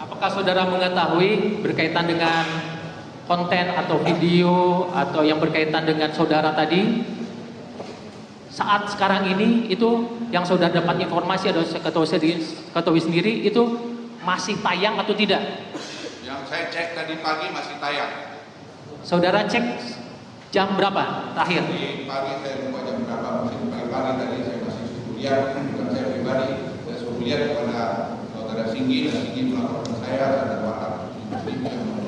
Apakah saudara mengetahui berkaitan dengan konten atau video atau yang berkaitan dengan saudara tadi? Saat sekarang ini itu yang saudara dapat informasi atau ketahui sendiri itu masih tayang atau tidak? Yang saya cek tadi pagi masih tayang. Saudara cek jam berapa terakhir? Di pagi saya lupa jam berapa, mungkin pagi-pagi tadi saya masih suruh lihat, bukan saya pribadi, saya suruh lihat kepada saudara Singgi, dan Singgi melaporkan saya dan WhatsApp.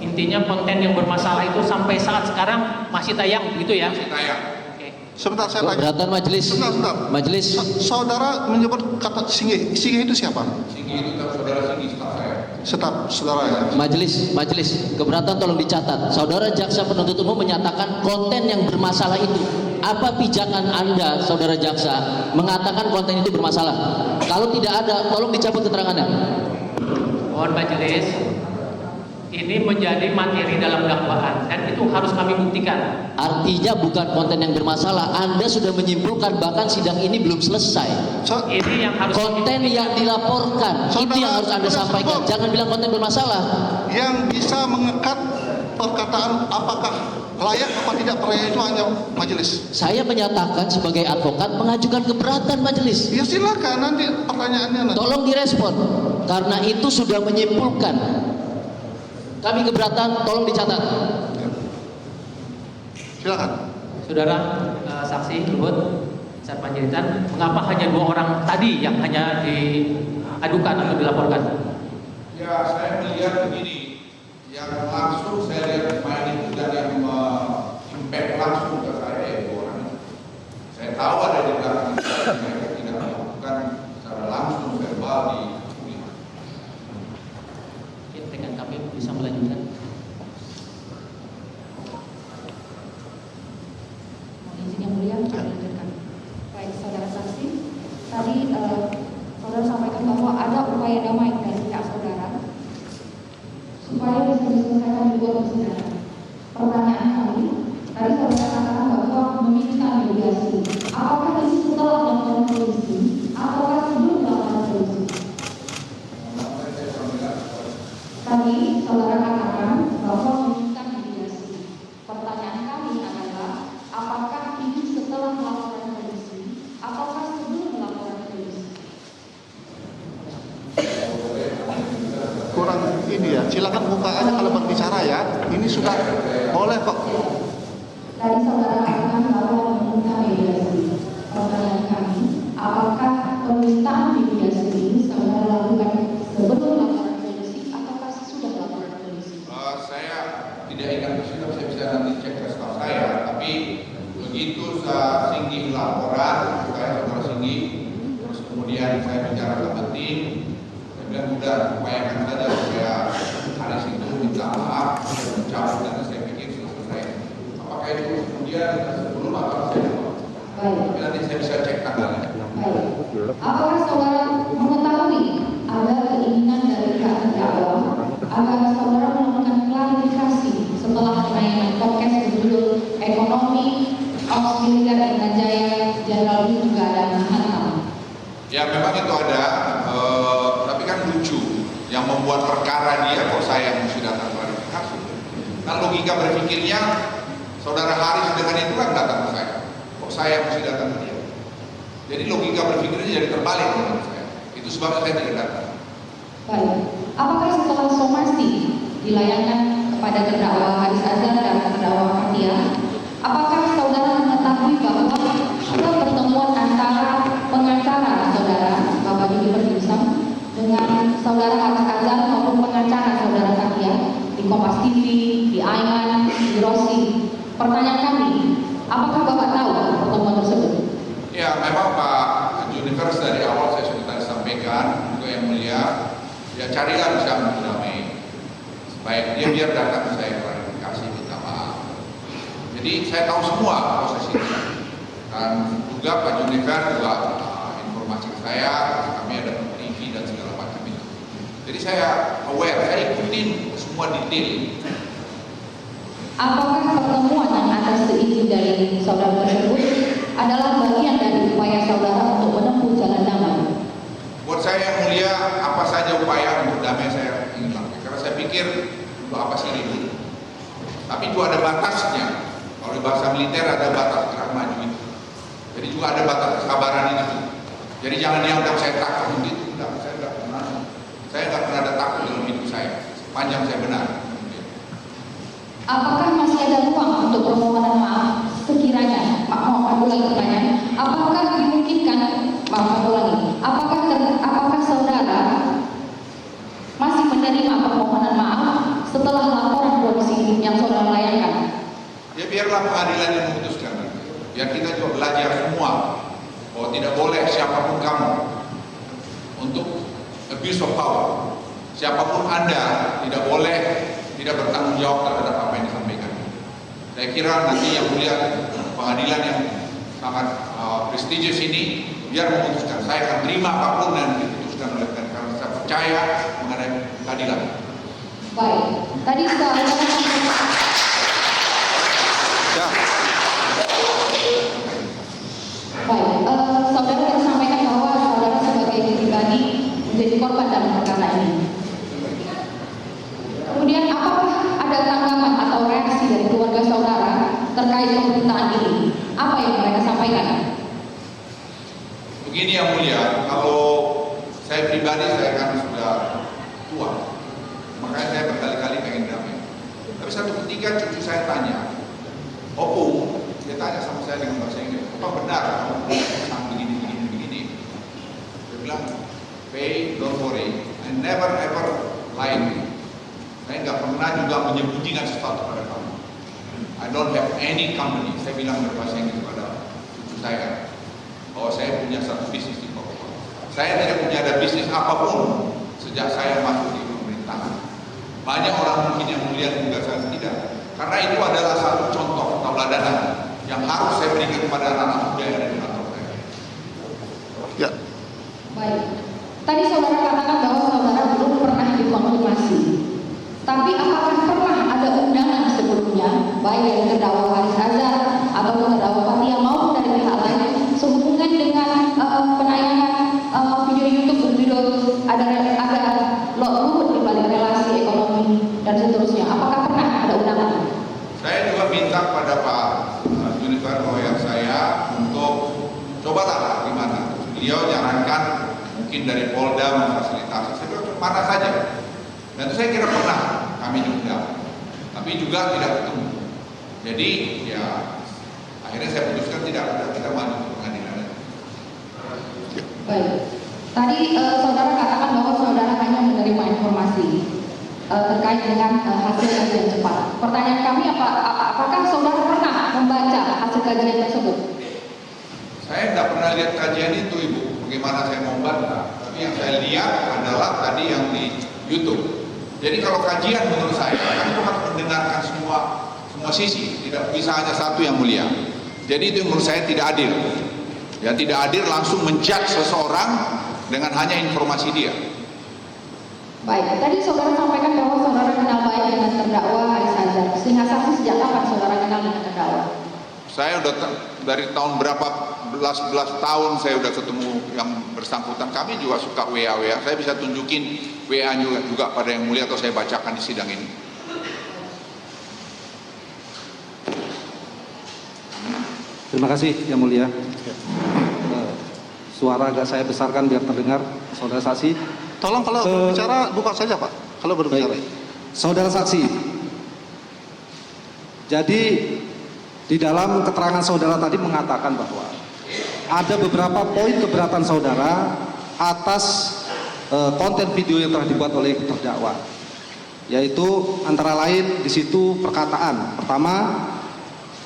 Intinya konten yang bermasalah itu sampai saat sekarang masih tayang, begitu ya? Masih tayang. Sebentar saya tanya. Keberatan majelis. Sebentar. Majelis. Saudara menyebut kata Singgi. Singgi itu siapa? Singgi itu saudara Singgi, staf saya. Staf saudara ya. Majelis. Keberatan tolong dicatat. Saudara jaksa penuntut umum menyatakan konten yang bermasalah itu. Apa pijakan Anda, saudara jaksa, mengatakan konten itu bermasalah? Kalau tidak ada, tolong dicabut keterangannya. Mohon majelis, ini menjadi materi dalam dakwaan dan itu harus kami buktikan. Artinya bukan konten yang bermasalah. Anda sudah menyimpulkan bahkan sidang ini belum selesai. Ini yang harus Konten yang dilaporkan itu yang harus Anda sampaikan. Jangan bilang konten bermasalah. Yang bisa mengekat perkataan apakah layak apa tidak perayaan itu hanya majelis. Saya menyatakan sebagai advokat mengajukan keberatan majelis. Ya silakan, nanti pertanyaannya nanti. Tolong direspon. Karena itu sudah menyimpulkan. Kami keberatan, tolong dicatat. Silakan. Saudara saksi Luhut Besar Panjaitan, mengapa hanya 2 orang tadi yang hanya diadukan atau dilaporkan? Ya, saya melihat begini, yang langsung saya lihat main itu dan yang impact langsung ke saya ya 2 orang itu. Saya tahu ada di belakang saya, mereka tidak melakukan secara langsung verbal di kuliah. Mungkin dengan kami bisa melanjutkan. Izin yang mulia, kami lanjutkan. Baik, saudara saksi, tadi saudara sampaikan bahwa ada upaya damai dari pihak saudara supaya bisa diselesaikan di luar persidangan. Pertanyaan kami, tadi saudara katakan bahwa meminta mediasi. Apakah ini setelah laporan polisi ataukah sebelum laporan polisi? Tadi saudara katakan bahwa meminta mediasi. Pertanyaan kami adalah apakah ini setelah laporan polisi ataukah sebelum laporan polisi? Kurang ini ya. Silakan buka aja kalau berbicara ya. Ini sudah boleh kok. Tadi saudara katakan bahwa meminta mediasi. Pertanyaan kami, apakah permintaan mediasi ini saudara lakukan sebelum laporan polisi ataukah sesudah laporan polisi? Saya tidak ingat persidangan, saya bisa nanti cek ke staf saya, tapi begitu saya Singgi laporan, saya saudara Singgi, terus kemudian saya bicara ke tim, saya bilang udah upayakan saja supaya Haris itu minta maaf, mencabut dan saya pikir sudah selesai. Apakah itu kemudian sebelum atau setelah? Baik. Tapi nanti saya bisa cek tanggalnya. Baik. Apakah saudara mengetahui ada keinginan dari pihak terdakwa agar saudara melakukan klarifikasi setelah penayangan podcast berjudul Ekonomi Aus Militer Intan Jaya Jenderal juga ada Hantam? Ya memang itu ada, tapi kan lucu. Yang membuat perkara dia kok saya yang mesti datang klarifikasi. Kan logika berpikirnya saudara Haris dengan itu kan datang ke saya. Kok saya yang mesti datang ke dia? Jadi logika berpikirnya jadi terbalik menurut saya. Itu sebabnya saya tidak datang. Baik. Apakah setelah somasi dilayangkan kepada terdakwa Haris Azhar dan terdakwa Fathia, apakah saudara mengetahui bahwa ada pertemuan antara pengacara saudara Bapak Juni Perdiusam dengan saudara Haris Azhar maupun pengacara saudara Fathia di Kompas TV, di Aiman, di Rossi? Pertanyaan kami, apakah Bapak tahu pertemuan tersebut? Ya memang Pak Junivers dari awal saya sudah tadi sampaikan juga yang mulia, ya carilah bisa berdamai. Baik dia biar datang ke saya klarifikasi minta maaf. Jadi saya tahu semua proses ini. Dan juga Pak Junivers juga informasi ke saya, kami ada TV dan segala macam itu. Jadi saya aware, saya ikutin semua detail. Apakah pertemuan yang atas seizin dari saudara tersebut adalah bagian dari upaya saudara untuk menempuh jalan damai? Buat saya yang mulia, apa saja upaya untuk damai saya ingin lakukan. pikir untuk apa sih ini? Tapi itu ada batasnya. Kalau di bahasa militer ada batas gerak maju itu. Jadi juga ada batas kesabaran itu. Jadi jangan dianggap saya takut gitu. Enggak, saya enggak pernah. Saya enggak pernah ada takut dalam hidup saya. Sepanjang saya benar. Apakah masih ada ruang untuk permohonan maaf sekiranya, maaf ulangi pertanyaan, apakah dimungkinkan, maaf ulangi, apakah saudara masih menerima permohonan maaf setelah laporan polisi yang saudara layangkan? Ya biarlah pengadilan yang memutuskan. Biar kita juga belajar semua bahwa tidak boleh siapapun kamu untuk abuse of power. Siapapun Anda tidak boleh tidak bertanggung jawab terhadap apa yang disampaikan. Saya kira nanti yang mulia pengadilan yang sangat prestigious ini biar memutuskan. Saya akan terima apapun yang diputuskan oleh mereka karena saya percaya mengenai keadilan. Baik, tadi saudara Ya. baik, saudara tadi sampaikan bahwa saudara sebagai pribadi menjadi korban dalam perkara ini. Kemudian apakah ada tanggapan atau reaksi dari keluarga saudara terkait pemberitaan ini? Apa yang mereka sampaikan? Begini yang mulia, kalau saya pribadi saya kan sudah tua, makanya saya berkali-kali pengen damai. Tapi satu ketika cucu saya tanya, Opung, dia tanya sama saya dengan bahasa Inggris, apa benar kamu tentang begini? Dia bilang, Pay, don't worry, I never ever lie to you. Saya nggak pernah juga menyembunyikan sesuatu pada kamu. I don't have any company. Saya bilang berbahasa Inggris kepada cucu saya bahwa saya punya satu bisnis di Papua. Saya tidak punya ada bisnis apapun sejak saya masuk di pemerintahan. Banyak orang mungkin yang melihat juga saya tidak. Karena itu adalah satu contoh tauladanan yang harus saya berikan kepada anak-anak muda yang ada di kantor saya. Ya. Baik, tadi saudara katakan bahwa saudara belum pernah dikonfirmasi. Tapi apakah pernah ada undangan sebelumnya, baik dari terdakwa Haris Azhar atau terdakwa Fathia maupun dari pihak lain, sehubungan dengan penayangan video YouTube berjudul ada Luhut di balik relasi ekonomi dan seterusnya? Apakah pernah ada undangan? Saya juga minta kepada Pak Junifer lawyer saya untuk cobalah gimana. Beliau nyarankan mungkin dari Polda memfasilitasi. Saya bilang mana saja. Dan itu saya kira pernah kami diundang, tapi juga tidak ketemu. Jadi ya akhirnya saya putuskan tidak ada, kita maju ke pengadilan. Baik, tadi saudara katakan bahwa saudara hanya menerima informasi terkait dengan hasil kajian cepat. Pertanyaan kami apakah saudara pernah membaca hasil kajian tersebut? Saya tidak pernah lihat kajian itu, Ibu. Bagaimana saya mau membaca? Tapi yang saya lihat adalah tadi yang di YouTube. Jadi kalau kajian menurut saya kan itu harus mendengarkan semua sisi, tidak bisa hanya satu yang mulia. Jadi itu menurut saya tidak adil. Ya tidak adil langsung menjudge seseorang dengan hanya informasi dia. Baik, tadi saudara sampaikan bahwa saudara kenal baik dengan terdakwa Haris Azhar. Sehingga saksi sejak kapan saudara kenal dengan terdakwa? Saya udah dari tahun berapa belas tahun saya udah ketemu yang bersangkutan. Kami juga suka WA. Saya bisa tunjukin WA juga pada yang mulia atau saya bacakan di sidang ini. Terima kasih yang mulia. Suara agak saya besarkan biar terdengar, saudara saksi. Tolong kalau berbicara buka saja Pak. Kalau berbicara. Baik. Saudara saksi. Jadi di dalam keterangan saudara tadi mengatakan bahwa ada beberapa poin keberatan saudara atas konten video yang telah dibuat oleh terdakwa, yaitu antara lain di situ perkataan pertama,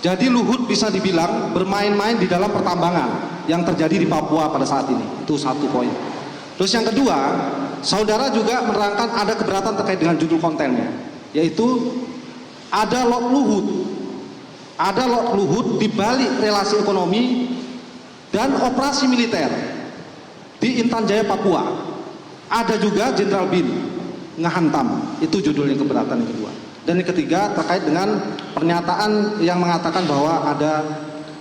jadi Luhut bisa dibilang bermain-main di dalam pertambangan yang terjadi di Papua pada saat ini. Itu satu poin. Terus yang kedua, saudara juga menerangkan ada keberatan terkait dengan judul kontennya, yaitu ada lot Luhut. Ada lot Luhut di balik relasi ekonomi dan operasi militer di Intan Jaya, Papua. Ada juga Jenderal Bin ngehantam. Itu judul yang keberatan yang kedua. Dan yang ketiga terkait dengan pernyataan yang mengatakan bahwa ada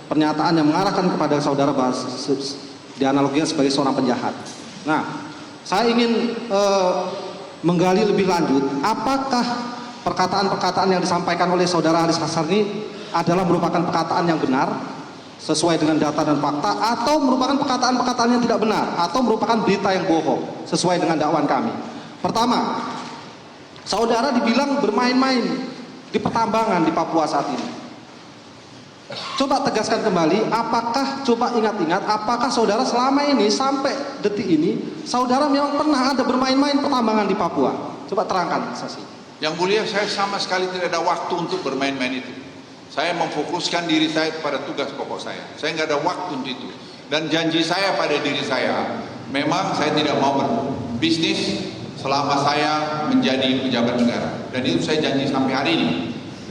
pernyataan yang mengarahkan kepada saudara bahwa dianalogikan sebagai seorang penjahat. Nah, saya ingin menggali lebih lanjut, apakah perkataan-perkataan yang disampaikan oleh saudara Haris Azhar ini adalah merupakan perkataan yang benar sesuai dengan data dan fakta, atau merupakan perkataan-perkataan yang tidak benar, atau merupakan berita yang bohong sesuai dengan dakwaan kami. Pertama, saudara dibilang bermain-main di pertambangan di Papua saat ini. Coba tegaskan kembali, coba ingat-ingat, apakah saudara selama ini sampai detik ini, saudara memang pernah ada bermain-main pertambangan di Papua? Coba terangkan, Saksi. Yang mulia, saya sama sekali tidak ada waktu untuk bermain-main itu. Saya memfokuskan diri saya kepada tugas pokok saya. Saya nggak ada waktu untuk itu. Dan janji saya pada diri saya, memang saya tidak mau berbisnis selama saya menjadi pejabat negara. Dan itu saya janji sampai hari ini.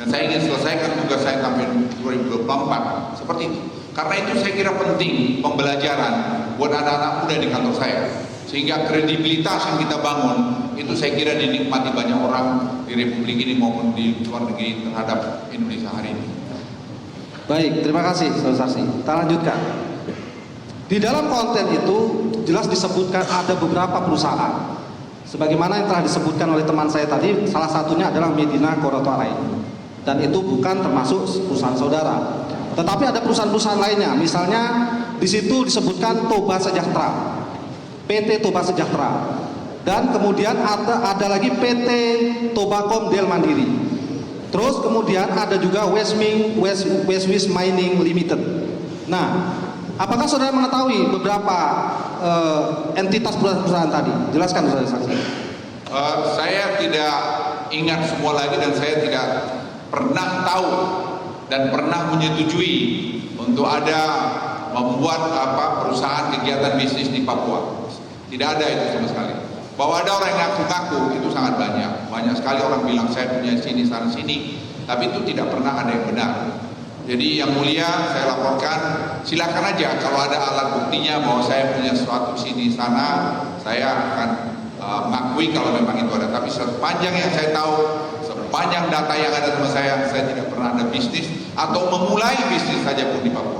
Dan saya ingin selesaikan tugas saya sampai 2024 seperti itu. Karena itu saya kira penting pembelajaran buat anak-anak muda di kantor saya. Sehingga kredibilitas yang kita bangun itu saya kira dinikmati banyak orang di Republik ini maupun di luar negeri terhadap Indonesia hari ini. Baik, terima kasih Saudara Saksi. Kita lanjutkan. Di dalam konten itu jelas disebutkan ada beberapa perusahaan. Sebagaimana yang telah disebutkan oleh teman saya tadi, salah satunya adalah Medina Korotoarai. Dan itu bukan termasuk perusahaan saudara. Tetapi ada perusahaan-perusahaan lainnya. Misalnya di situ disebutkan Toba Sejahtera, PT Toba Sejahtera, dan kemudian ada lagi PT Tobakom Del Mandiri. Terus kemudian ada juga Westwish Mining Limited. Nah, apakah saudara mengetahui beberapa entitas perusahaan tadi? Jelaskan saudara Saksi. Saya tidak ingat semua lagi dan saya tidak pernah tahu dan pernah menyetujui untuk ada membuat perusahaan kegiatan bisnis di Papua. Tidak ada itu sama sekali. Bahwa ada orang yang ngaku-ngaku itu sangat banyak. Banyak sekali orang bilang saya punya sini sana sini, tapi itu tidak pernah ada yang benar. Jadi yang mulia saya laporkan, silakan aja kalau ada alat buktinya bahwa saya punya sesuatu sini sana, saya akan mengakui kalau memang itu ada. Tapi sepanjang yang saya tahu, sepanjang data yang ada sama saya tidak pernah ada bisnis atau memulai bisnis saja pun di Papua.